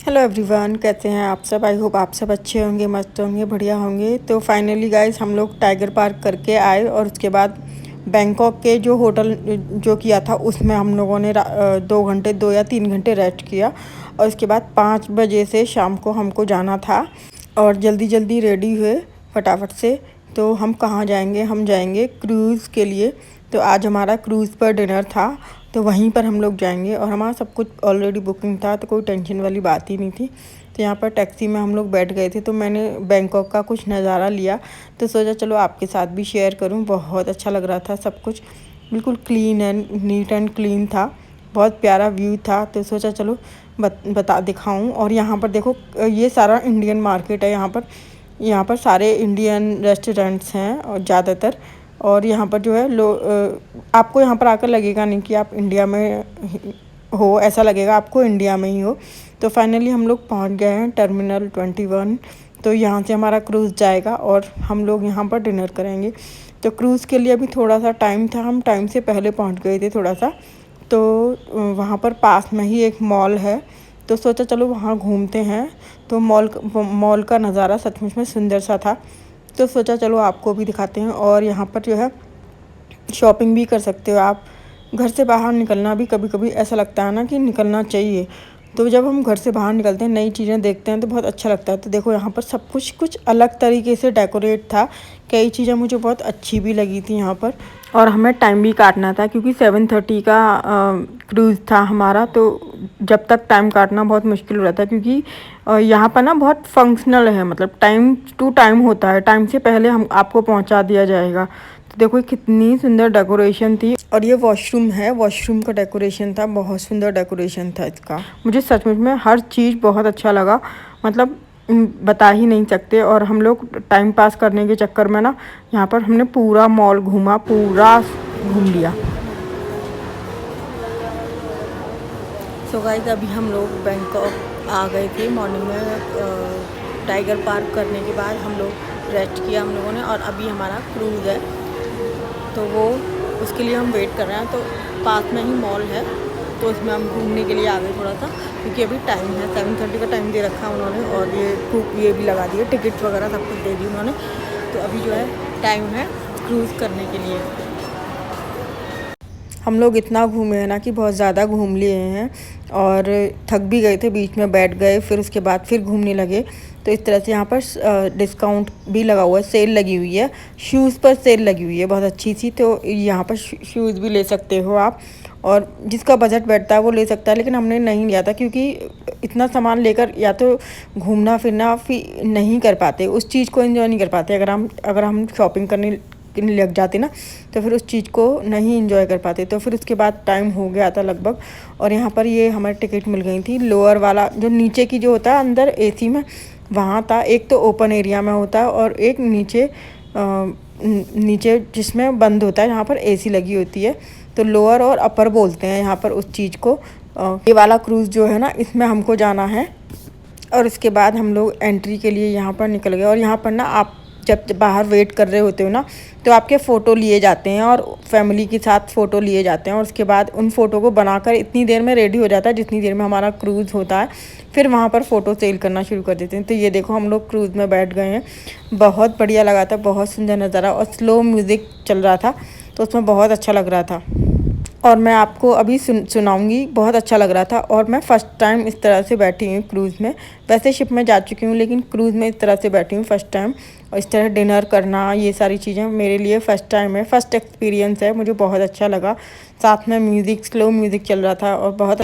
Hello everyone, कैसे हैं आप सब। आई होप आप सब अच्छे होंगे, मस्त होंगे, बढ़िया होंगे। तो फाइनली गाइस हम लोग टाइगर पार्क करके आए और उसके बाद बैंकॉक के जो होटल जो किया था उसमें हम लोगों ने 2 घंटे 2 या 3 घंटे रेस्ट किया। और उसके बाद 5 बजे से शाम को हमको जाना था और जल्दी जल्दी रेडी हुए फटाफट से। तो हम कहाँ जाएंगे, हम जाएंगे क्रूज़ के लिए। तो आज हमारा क्रूज़ पर डिनर था, तो वहीं पर हम लोग जाएंगे और हमारा सब कुछ ऑलरेडी बुकिंग था, तो कोई टेंशन वाली बात ही नहीं थी। तो यहाँ पर टैक्सी में हम लोग बैठ गए थे, तो मैंने बैंकॉक का कुछ नज़ारा लिया, तो सोचा चलो आपके साथ भी शेयर करूँ। बहुत अच्छा लग रहा था, सब कुछ बिल्कुल clean and neat and clean था, बहुत प्यारा व्यू था। तो सोचा चलो बता दिखाऊं। और यहाँ पर देखो, ये सारा इंडियन मार्केट है। यहाँ पर सारे इंडियन रेस्टोरेंट्स हैं और ज़्यादातर। और यहाँ पर जो है आपको यहाँ पर आकर लगेगा नहीं कि आप इंडिया में हो, ऐसा लगेगा आपको इंडिया में ही हो। तो फाइनली हम लोग पहुँच गए हैं टर्मिनल 21। तो यहाँ से हमारा क्रूज़ जाएगा और हम लोग यहाँ पर डिनर करेंगे। तो क्रूज़ के लिए अभी थोड़ा सा टाइम था, हम टाइम से पहले पहुँच गए थे थोड़ा सा। तो वहाँ पर पास में ही एक मॉल है, तो सोचा चलो वहाँ घूमते हैं। तो मॉल का नज़ारा सचमुच में सुंदर सा था, तो सोचा चलो आपको भी दिखाते हैं। और यहाँ पर जो है शॉपिंग भी कर सकते हो आप। घर से बाहर निकलना भी कभी कभी ऐसा लगता है ना कि निकलना चाहिए। तो जब हम घर से बाहर निकलते हैं, नई चीज़ें देखते हैं, तो बहुत अच्छा लगता है। तो देखो यहाँ पर सब कुछ अलग तरीके से डेकोरेट था। कई चीज़ें मुझे बहुत अच्छी भी लगी थी यहाँ पर। और हमें टाइम भी काटना था क्योंकि 7:30 का क्रूज़ था हमारा। तो जब तक टाइम काटना बहुत मुश्किल हो रहा था, क्योंकि यहाँ पर ना बहुत फंक्शनल है, मतलब टाइम टू टाइम होता है, टाइम से पहले हम आपको पहुँचा दिया जाएगा। तो देखो कितनी सुंदर डेकोरेशन थी। और ये वॉशरूम है, वॉशरूम का डेकोरेशन था, बहुत सुंदर डेकोरेशन था इसका। मुझे सचमुच में हर चीज़ बहुत अच्छा लगा, मतलब बता ही नहीं सकते। और हम लोग टाइम पास करने के चक्कर में ना यहाँ पर हमने पूरा मॉल घूमा, पूरा घूम लिया। सो गाइस अभी हम लोग बैंकॉक आ गए थे मॉर्निंग में। टाइगर पार्क करने के बाद हम लोग रेस्ट किया हम लोगों ने, और अभी हमारा क्रूज़ है, तो वो उसके लिए हम वेट कर रहे हैं। तो पास में ही मॉल है, तो उसमें हम घूमने के लिए आ गए थोड़ा सा, क्योंकि अभी टाइम है 7:30 का टाइम दे रखा है उन्होंने। और ये भी लगा दिए, टिकट वगैरह सब कुछ दे दी उन्होंने। तो अभी जो है टाइम है क्रूज़ करने के लिए। हम लोग इतना घूमे हैं ना कि बहुत ज़्यादा घूम लिए हैं और थक भी गए थे, बीच में बैठ गए, फिर उसके बाद फिर घूमने लगे। तो इस तरह से यहाँ पर डिस्काउंट भी लगा हुआ है, सेल लगी हुई है, शूज़ पर सेल लगी हुई है बहुत अच्छी सी। तो यहाँ पर शूज़ भी ले सकते हो आप, और जिसका बजट बैठता है वो ले सकता है। लेकिन हमने नहीं लिया था क्योंकि इतना सामान लेकर या तो घूमना फिरना नहीं कर पाते, उस चीज़ को एंजॉय नहीं कर पाते। अगर हम शॉपिंग करने लग जाते ना, तो फिर उस चीज़ को नहीं एंजॉय कर पाते। तो फिर उसके बाद टाइम हो गया था लगभग, और यहाँ पर ये हमारी टिकट मिल गई थी। लोअर वाला जो नीचे की जो होता है अंदर एसी में, वहाँ था। एक तो ओपन एरिया में होता है और एक नीचे जिसमें बंद होता है, यहाँ पर एसी लगी होती है। तो लोअर और अपर बोलते हैं यहाँ पर उस चीज़ को। ये वाला क्रूज़ जो है ना, इसमें हमको जाना है। और उसके बाद हम लोग एंट्री के लिए यहाँ पर निकल गए। और यहाँ पर ना आप जब बाहर वेट कर रहे होते हो ना, तो आपके फ़ोटो लिए जाते हैं और फैमिली के साथ फ़ोटो लिए जाते हैं। और उसके बाद उन फ़ोटो को बनाकर इतनी देर में रेडी हो जाता है जितनी देर में हमारा क्रूज़ होता है। फिर वहाँ पर फ़ोटो सेल करना शुरू कर देते हैं। तो ये देखो हम लोग क्रूज़ में बैठ गए हैं, बहुत बढ़िया लगा था, बहुत सुंदर नज़ारा, और स्लो म्यूज़िक चल रहा था, तो उसमें बहुत अच्छा लग रहा था। और मैं आपको अभी सुनाऊंगी, बहुत अच्छा लग रहा था। और मैं फ़र्स्ट टाइम इस तरह से बैठी हूँ क्रूज़ में। वैसे शिप में जा चुकी हूँ, लेकिन क्रूज़ में इस तरह से बैठी हूँ फ़र्स्ट टाइम। और इस तरह डिनर करना, ये सारी चीज़ें मेरे लिए फ़र्स्ट टाइम है, फ़र्स्ट एक्सपीरियंस है। मुझे बहुत अच्छा लगा, साथ में म्यूज़िक, स्लो म्यूज़िक चल रहा था और बहुत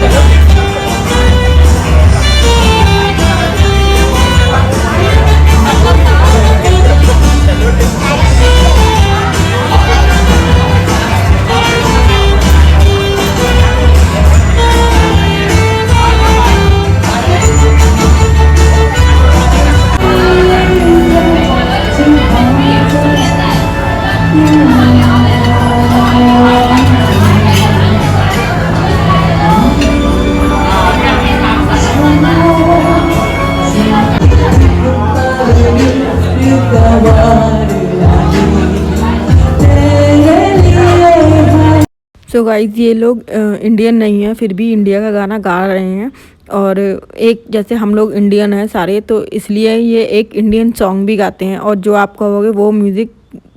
सो गाइस ये लोग इंडियन नहीं है, फिर भी इंडिया का गाना गा रहे हैं। और एक जैसे हम लोग इंडियन हैं सारे, तो इसलिए ये एक इंडियन सॉन्ग भी गाते हैं, और जो आप कहोगे वो म्यूज़िक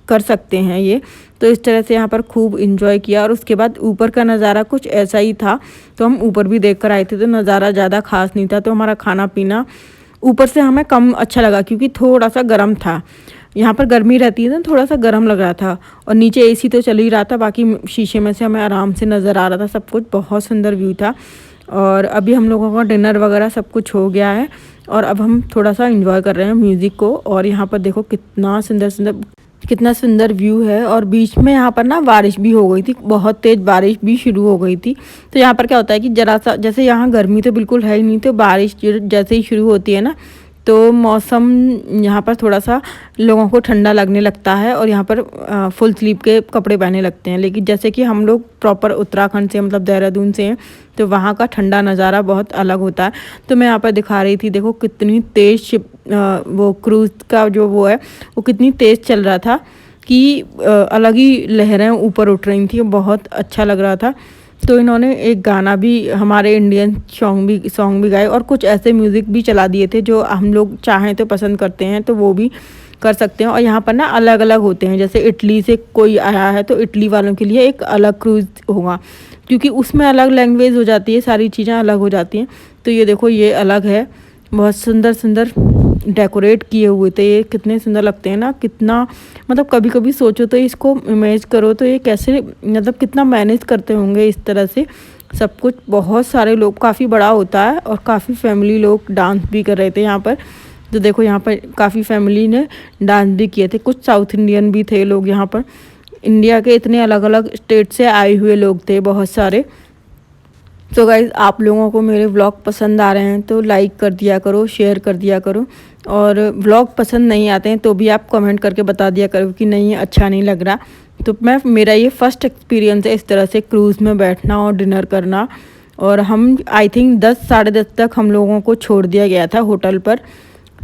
कर सकते हैं ये। तो इस तरह से यहाँ पर खूब इंजॉय किया। और उसके बाद ऊपर का नज़ारा कुछ ऐसा ही था, तो हम ऊपर भी देख कर आए थे, तो नज़ारा ज़्यादा खास नहीं था। तो हमारा खाना पीना ऊपर से हमें कम अच्छा लगा, क्योंकि थोड़ा सा गर्म था। यहाँ पर गर्मी रहती है ना, थोड़ा सा गर्म लग रहा था। और नीचे एसी तो चल ही रहा था, बाकी शीशे में से हमें आराम से नज़र आ रहा था सब कुछ। बहुत सुंदर व्यू था। और अभी हम लोगों का डिनर वगैरह सब कुछ हो गया है, और अब हम थोड़ा सा एंजॉय कर रहे हैं म्यूज़िक को। और यहाँ पर देखो कितना सुंदर व्यू है। और बीच में यहाँ पर ना बारिश भी हो गई थी, बहुत तेज़ बारिश भी शुरू हो गई थी। तो यहाँ पर क्या होता है कि ज़रा सा, जैसे यहाँ गर्मी तो बिल्कुल है ही नहीं, तो बारिश जैसे ही शुरू होती है ना, तो मौसम यहाँ पर थोड़ा सा लोगों को ठंडा लगने लगता है, और यहाँ पर फुल स्लीव के कपड़े पहने लगते हैं। लेकिन जैसे कि हम लोग प्रॉपर उत्तराखंड से, मतलब देहरादून से हैं, तो वहाँ का ठंडा नज़ारा बहुत अलग होता है। तो मैं यहाँ पर दिखा रही थी, देखो कितनी तेज़ शिप, वो क्रूज़ का जो वो है, वो कितनी तेज़ चल रहा था कि अलग ही लहरें ऊपर उठ रही थी। बहुत अच्छा लग रहा था। तो इन्होंने एक गाना भी, हमारे इंडियन सॉन्ग भी गाए, और कुछ ऐसे म्यूज़िक भी चला दिए थे जो हम लोग चाहें तो पसंद करते हैं, तो वो भी कर सकते हैं। और यहाँ पर ना अलग अलग होते हैं, जैसे इटली से कोई आया है तो इटली वालों के लिए एक अलग क्रूज़ होगा, क्योंकि उसमें अलग लैंग्वेज हो जाती है, सारी चीज़ें अलग हो जाती हैं। तो ये देखो, ये अलग है। बहुत सुंदर सुंदर डेकोरेट किए हुए थे, ये कितने सुंदर लगते हैं ना। कितना, मतलब कभी कभी सोचो तो इसको इमेज करो, तो ये कैसे, मतलब कितना मैनेज करते होंगे इस तरह से सब कुछ। बहुत सारे लोग, काफ़ी बड़ा होता है, और काफ़ी फैमिली लोग डांस भी कर रहे थे यहाँ पर। तो देखो यहाँ पर काफ़ी फैमिली ने डांस भी किए थे। कुछ साउथ इंडियन भी थे लोग यहाँ पर, इंडिया के इतने अलग अलग स्टेट से आए हुए लोग थे बहुत सारे। तो गाइज़, आप लोगों को मेरे व्लॉग पसंद आ रहे हैं तो लाइक कर दिया करो, शेयर कर दिया करो। और व्लॉग पसंद नहीं आते हैं तो भी आप कमेंट करके बता दिया करो कि नहीं, अच्छा नहीं लग रहा। तो मेरा ये फर्स्ट एक्सपीरियंस है इस तरह से क्रूज़ में बैठना और डिनर करना। और हम आई थिंक 10 साढ़े 10 तक हम लोगों को छोड़ दिया गया था होटल पर।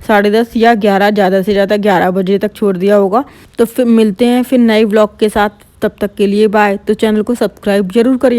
10:30 या 11, ज़्यादा से ज़्यादा 11 बजे तक छोड़ दिया होगा। तो फिर मिलते हैं फिर नए व्लॉग के साथ, तब तक के लिए बाय। तो चैनल को सब्सक्राइब ज़रूर करिए।